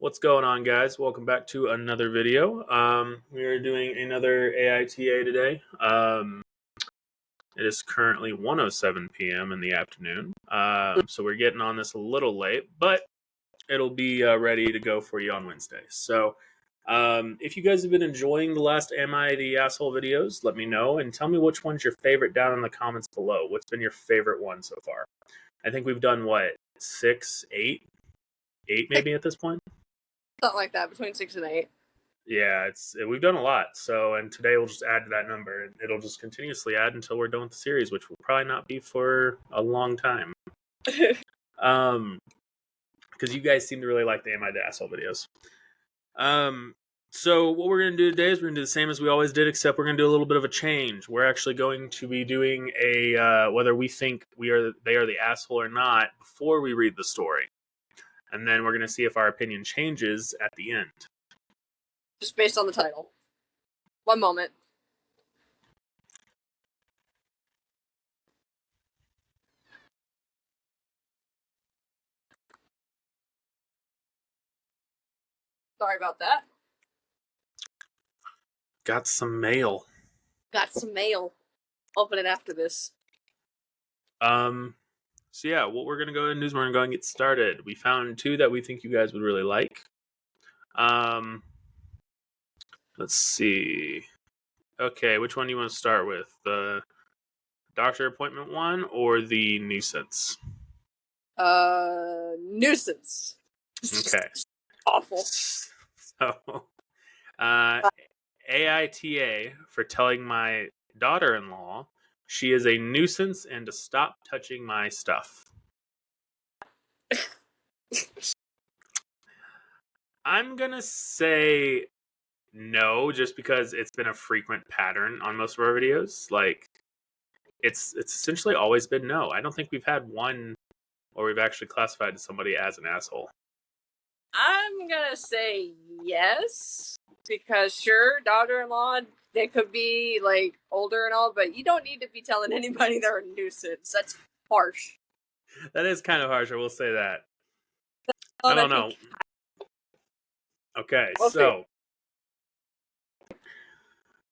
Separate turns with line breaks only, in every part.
What's going on, guys? Welcome back to another video. We are doing another AITA today. It is currently 1:07 p.m. in the afternoon, so we're getting on this a little late, but it'll be ready to go for you on Wednesday. So if you guys have been enjoying the last Am I the Asshole videos, let me know and tell me which one's your favorite down in the comments below. What's been your favorite one so far? I think we've done, what, 6, 8? 8 maybe at this point?
Something like that, between 6 and 8.
Yeah, we've done a lot. So, and today we'll just add to that number. And it'll just continuously add until we're done with the series, which will probably not be for a long time. Because you guys seem to really like the Am I the Asshole videos. So what we're going to do today is we're going to do the same as we always did, except we're going to do a little bit of a change. We're actually going to be doing a whether we think they are the asshole or not before we read the story. And then we're going to see if our opinion changes at the end.
Just based on the title. One moment. Sorry about that.
Got some mail.
Got some mail. Open it after this.
So yeah, what we're gonna go ahead and do is we're gonna go and get started. We found 2 that we think you guys would really like. Let's see. Okay, which one do you want to start with? The doctor appointment one or the nuisance?
Nuisance.
Okay.
Awful.
So, AITA for telling my daughter-in-law she is a nuisance and to stop touching my stuff. I'm gonna say no, just because it's been a frequent pattern on most of our videos. Like, it's essentially always been no. I don't think we've had one where we've actually classified somebody as an asshole.
I'm gonna say yes, because sure, daughter-in-law, they could be, like, older and all, but you don't need to be telling anybody they're a nuisance. That's harsh.
That is kind of harsh, I will say that. I don't know. Okay, so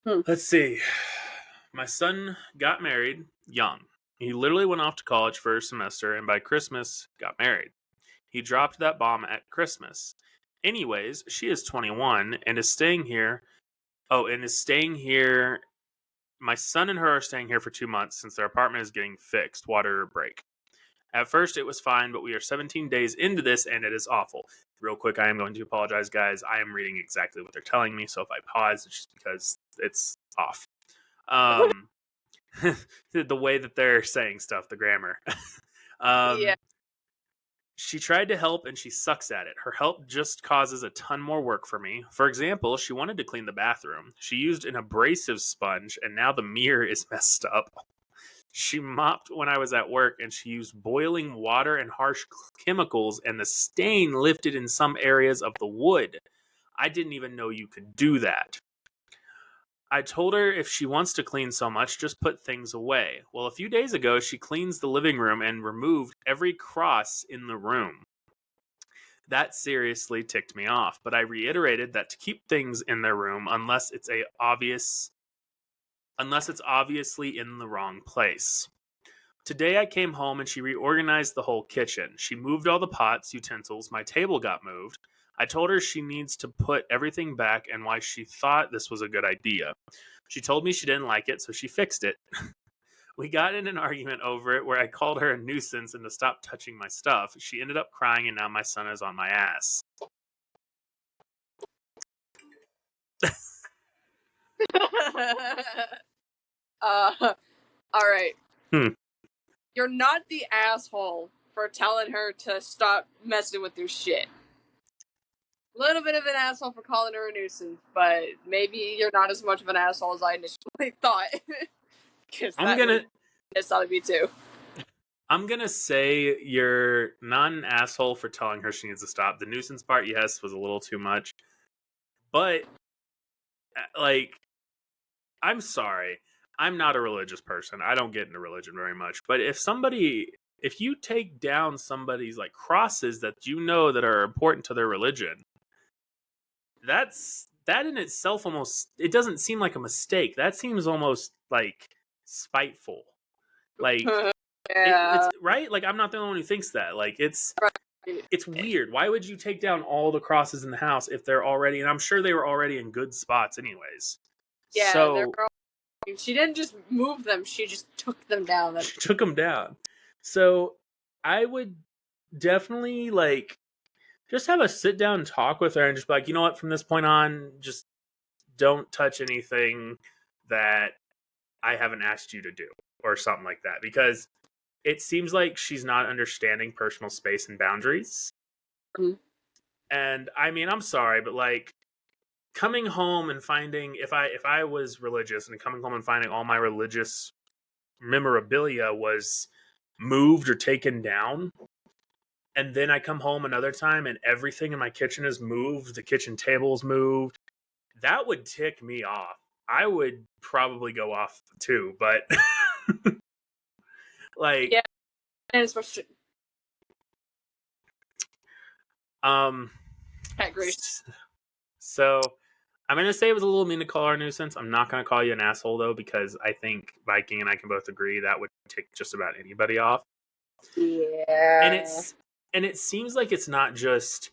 let's see. My son got married young. He literally went off to college for a semester, and by Christmas, got married. He dropped that bomb at Christmas. Anyways, she is 21 and is staying here. Oh, and is staying here. My son and her are staying here for 2 months since their apartment is getting fixed, water break. At first, it was fine, but we are 17 days into this, and it is awful. Real quick, I am going to apologize, guys. I am reading exactly what they're telling me, so if I pause, it's just because it's off. The way that they're saying stuff, the grammar.
Yeah.
She tried to help, and she sucks at it. Her help just causes a ton more work for me. For example, she wanted to clean the bathroom. She used an abrasive sponge, and now the mirror is messed up. She mopped when I was at work, and she used boiling water and harsh chemicals, and the stain lifted in some areas of the wood. I didn't even know you could do that. I told her if she wants to clean so much, just put things away. Well, a few days ago, she cleans the living room and removed every cross in the room. That seriously ticked me off, but I reiterated that to keep things in their room unless it's obviously in the wrong place. Today I came home and she reorganized the whole kitchen. She moved all the pots, utensils, my table got moved. I told her she needs to put everything back and why she thought this was a good idea. She told me she didn't like it, so she fixed it. We got in an argument over it where I called her a nuisance and to stop touching my stuff. She ended up crying, and now my son is on my ass.
Alright. You're not the asshole for telling her to stop messing with your shit. A little bit of an asshole for calling her a nuisance, but maybe you're not as much of an asshole as I initially thought. It's not me too.
I'm gonna say you're not an asshole for telling her she needs to stop. The nuisance part, yes, was a little too much. But, like, I'm sorry. I'm not a religious person. I don't get into religion very much. But if you take down somebody's, like, crosses that you know that are important to their religion, that in itself almost, it doesn't seem like a mistake. That seems almost like spiteful. Like it's
Yeah.
right. Like I'm not the only one who thinks that. Like
Right.
it's weird. Why would you take down all the crosses in the house if they're already? And I'm sure they were already in good spots, anyways.
Yeah, they're
So
all. She didn't just move them; she just took them down. That's
she took them down. So I would definitely like just have a sit down talk with her and just be like, you know what, from this point on, just don't touch anything that I haven't asked you to do or something like that. Because it seems like she's not understanding personal space and boundaries.
Mhm.
And I mean, I'm sorry, but like coming home and finding, if I was religious and coming home and finding all my religious memorabilia was moved or taken down, and then I come home another time and everything in my kitchen is moved, the kitchen table's moved, that would tick me off. I would probably go off too, but like
Yeah, and especially
um
Cat Grace.
so I'm gonna say it was a little mean to call her a nuisance. I'm not gonna call you an asshole though, because I think Viking and I can both agree that would tick just about anybody off. And
Yeah.
it seems like it's not just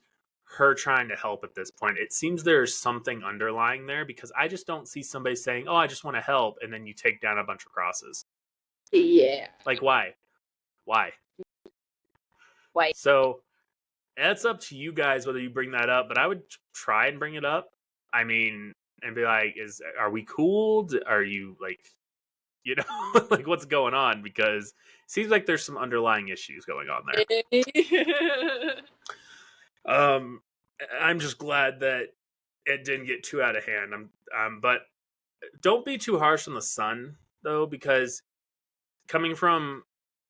her trying to help at this point. It seems there's something underlying there, because I just don't see somebody saying, "Oh, I just want to help," and then you take down a bunch of crosses.
Yeah.
Like why? Why?
Wait.
So that's up to you guys whether you bring that up, but I would try and bring it up. I mean, and be like, are we cool? Are you like, you know, like what's going on? Because it seems like there's some underlying issues going on there. Um, I'm just glad that it didn't get too out of hand. But don't be too harsh on the son though, because coming from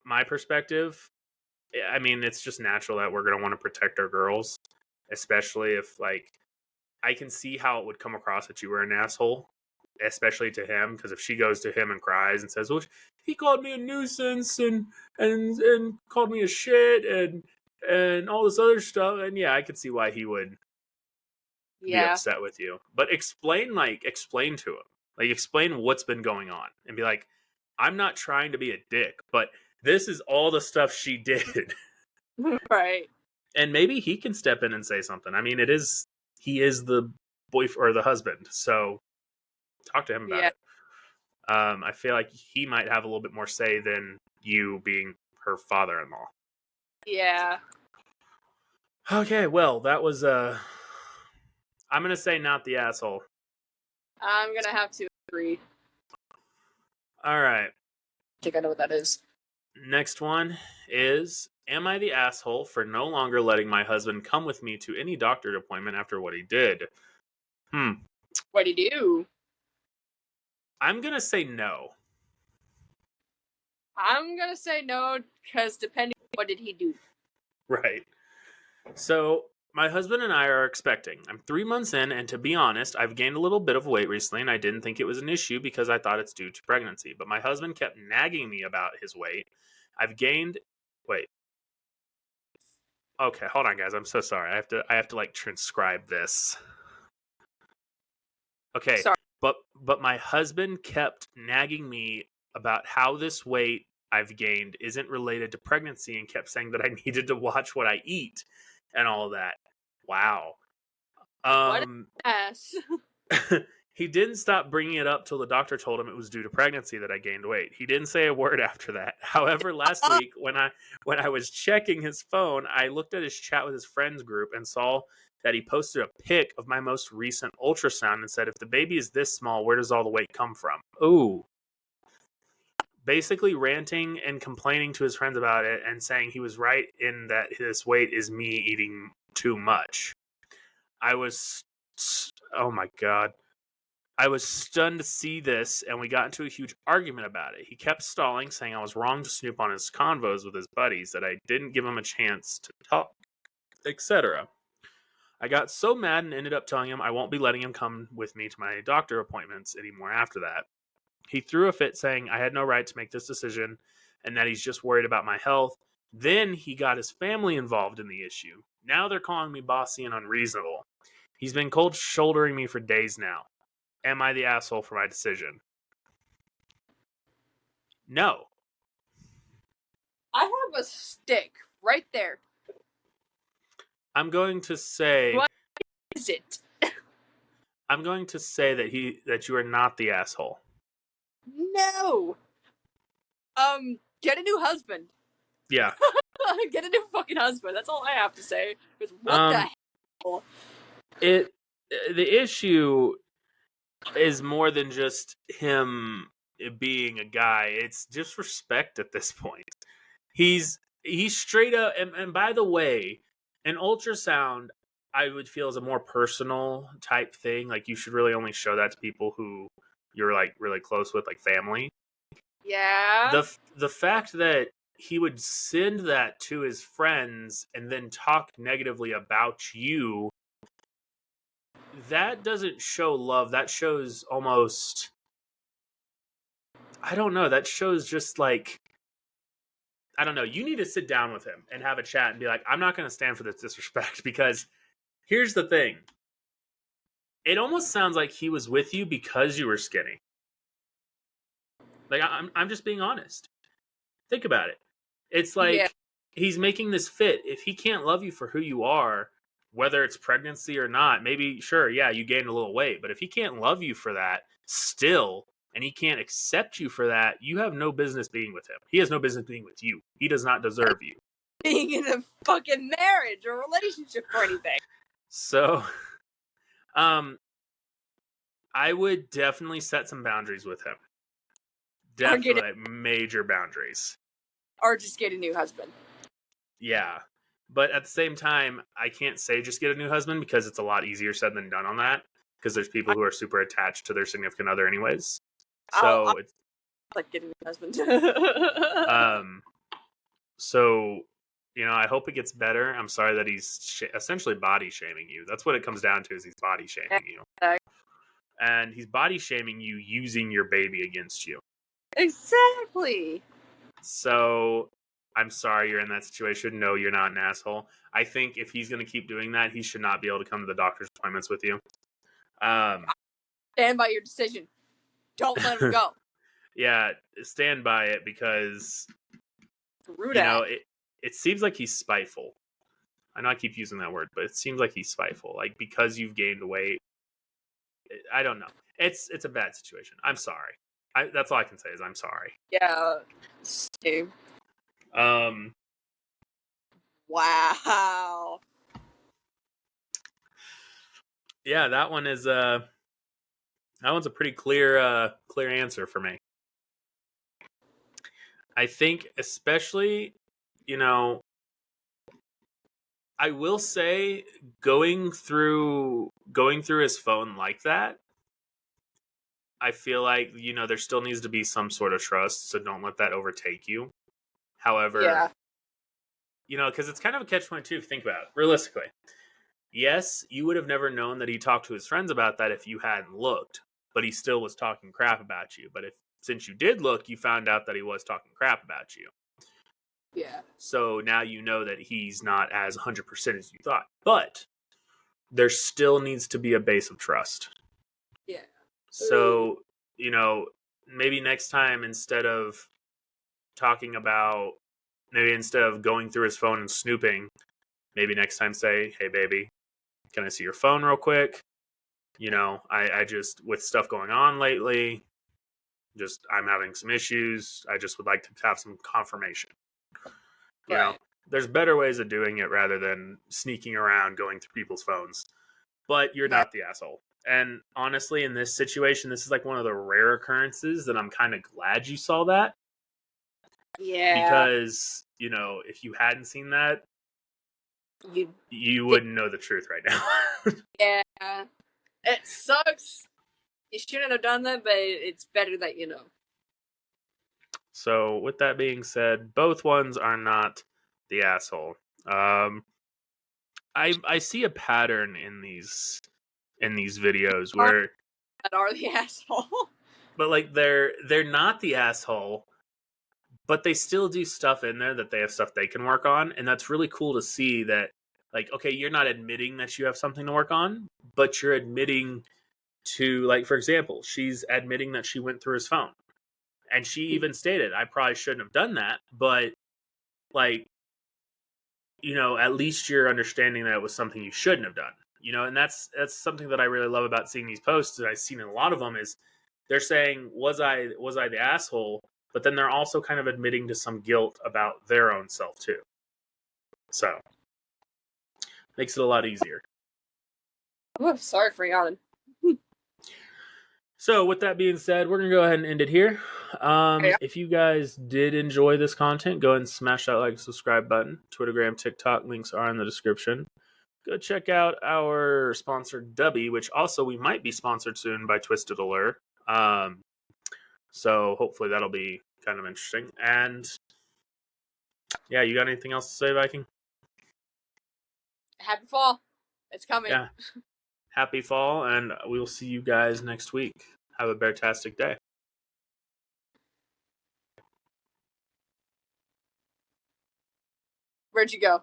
my perspective, I mean, it's just natural that we're gonna want to protect our girls, especially if like I can see how it would come across that you were an asshole, especially to him. Because if she goes to him and cries and says, "Well, he called me a nuisance and called me a shit and all this other stuff," and yeah, I could see why he would be
Yeah.
upset with you. But explain to him, like explain what's been going on, and be like, "I'm not trying to be a dick, but this is all the stuff she did."
Right.
And maybe he can step in and say something. I mean, he is the boyfriend or the husband, so talk to him about
Yeah.
it. I feel like he might have a little bit more say than you being her father-in-law.
Yeah.
Okay, well, that was I'm gonna say not the asshole.
I'm gonna have to agree.
All right,
I think I know what that is.
next one is: am I the asshole for no longer letting my husband come with me to any doctor appointment after what he did?
What do you do?
I'm gonna say no.
I'm gonna say no because depending what did he do?
Right. So my husband and I are expecting. I'm 3 months in, and to be honest, I've gained a little bit of weight recently, and I didn't think it was an issue because I thought it's due to pregnancy. But my husband kept nagging me about his weight. I've gained. Wait. Okay, hold on, guys. I'm so sorry. I have to like transcribe this. Okay,
Sorry.
but my husband kept nagging me about how this weight I've gained isn't related to pregnancy, and kept saying that I needed to watch what I eat and all that. Wow.
What an
Um,
ass.
he didn't stop bringing it up till the doctor told him it was due to pregnancy that I gained weight. He didn't say a word after that. However, last week when I was checking his phone, I looked at his chat with his friends group and saw that he posted a pic of my most recent ultrasound and said, "If the baby is this small, where does all the weight come from?" Ooh. Basically ranting and complaining to his friends about it and saying he was right in that his weight is me eating too much. I was oh my god. I was stunned to see this, and we got into a huge argument about it. He kept stalling, saying I was wrong to snoop on his convos with his buddies, that I didn't give him a chance to talk, etc. I got so mad and ended up telling him I won't be letting him come with me to my doctor appointments anymore after that. He threw a fit, saying I had no right to make this decision and that he's just worried about my health. Then he got his family involved in the issue. Now they're calling me bossy and unreasonable. He's been cold shouldering me for days now. Am I the asshole for my decision? No.
I have a stick right there.
I'm going to say
What is it?
I'm going to say that you are not the asshole.
No. Get a new husband.
Yeah.
Get a new fucking husband. That's all I have to say. Because what the hell?
The issue is more than just him being a guy. It's disrespect at this point. He's straight up, and by the way, an ultrasound I would feel is a more personal type thing. Like, you should really only show that to people who you're like really close with, like family.
Yeah.
The fact that he would send that to his friends and then talk negatively about you, that doesn't show love. That shows almost, I don't know, that shows just like, I don't know. You need to sit down with him and have a chat and be like, I'm not going to stand for this disrespect, because here's the thing. It almost sounds like he was with you because you were skinny. Like, I'm just being honest. Think about it. It's like he's making this fit. If he can't love you for who you are, whether it's pregnancy or not, maybe, sure, yeah, you gained a little weight. But if he can't love you for that still, and he can't accept you for that, you have no business being with him. He has no business being with you. He does not deserve you.
Being in a fucking marriage or relationship or anything.
So, I would definitely set some boundaries with him. Definitely, major boundaries.
Or just get a new husband.
Yeah. But at the same time, I can't say just get a new husband, because it's a lot easier said than done on that. Because there's people who are super attached to their significant other anyways. So
I'll like getting a new husband.
So, I hope it gets better. I'm sorry that he's essentially body shaming you. That's what it comes down to, is he's body shaming you. And he's body shaming you using your baby against you.
Exactly.
So, I'm sorry you're in that situation. No, you're not an asshole. I think if he's going to keep doing that, he should not be able to come to the doctor's appointments with you.
Stand by your decision. Don't let him go.
Yeah, stand by it, because it seems like he's spiteful. I know I keep using that word, but it seems like he's spiteful. Like, because you've gained weight. I don't know. It's a bad situation. I'm sorry. That's all I can say is I'm sorry.
Yeah. Same. Wow.
Yeah, that one's a pretty clear answer for me. I think, especially, I will say, going through his phone like that, I feel like, there still needs to be some sort of trust, so don't let that overtake you. However, because it's kind of a catch-22 if you think about it, realistically. Yes, you would have never known that he talked to his friends about that if you hadn't looked, but he still was talking crap about you. But since you did look, you found out that he was talking crap about you.
Yeah.
So now you know that he's not as 100% as you thought. But there still needs to be a base of trust.
Yeah.
So, maybe next time, instead of going through his phone and snooping, maybe next time say, hey, baby, can I see your phone real quick? I just, with stuff going on lately, I'm having some issues. I just would like to have some confirmation. There's better ways of doing it rather than sneaking around going through people's phones. But you're not the asshole. And honestly, in this situation, this is like one of the rare occurrences that I'm kind of glad you saw that.
Yeah.
Because, if you hadn't seen that, you wouldn't know the truth right now.
Yeah. It sucks. You shouldn't have done that, but it's better that you know.
So, with that being said, both ones are not the asshole. I see a pattern in these videos where
are the asshole.
But like they're not the asshole, but they still do stuff in there that they have stuff they can work on, and that's really cool to see that. Like, okay, you're not admitting that you have something to work on, but you're admitting to, like, for example, she's admitting that she went through his phone. And she even stated, I probably shouldn't have done that, but, like, at least you're understanding that it was something you shouldn't have done. And that's something that I really love about seeing these posts that I've seen in a lot of them is they're saying, was I the asshole? But then they're also kind of admitting to some guilt about their own self too. So makes it a lot easier.
Oh, sorry for yawning.
So with that being said, we're going to go ahead and end it here. If you guys did enjoy this content, go ahead and smash that like and subscribe button. Twittergram, TikTok, links are in the description. Go check out our sponsor, Dubby, which also we might be sponsored soon by Twisted Allure. So hopefully that'll be kind of interesting. And yeah, you got anything else to say, Viking?
Happy fall. It's coming.
Yeah. Happy fall, and we will see you guys next week. Have a bear-tastic day.
Where'd you go?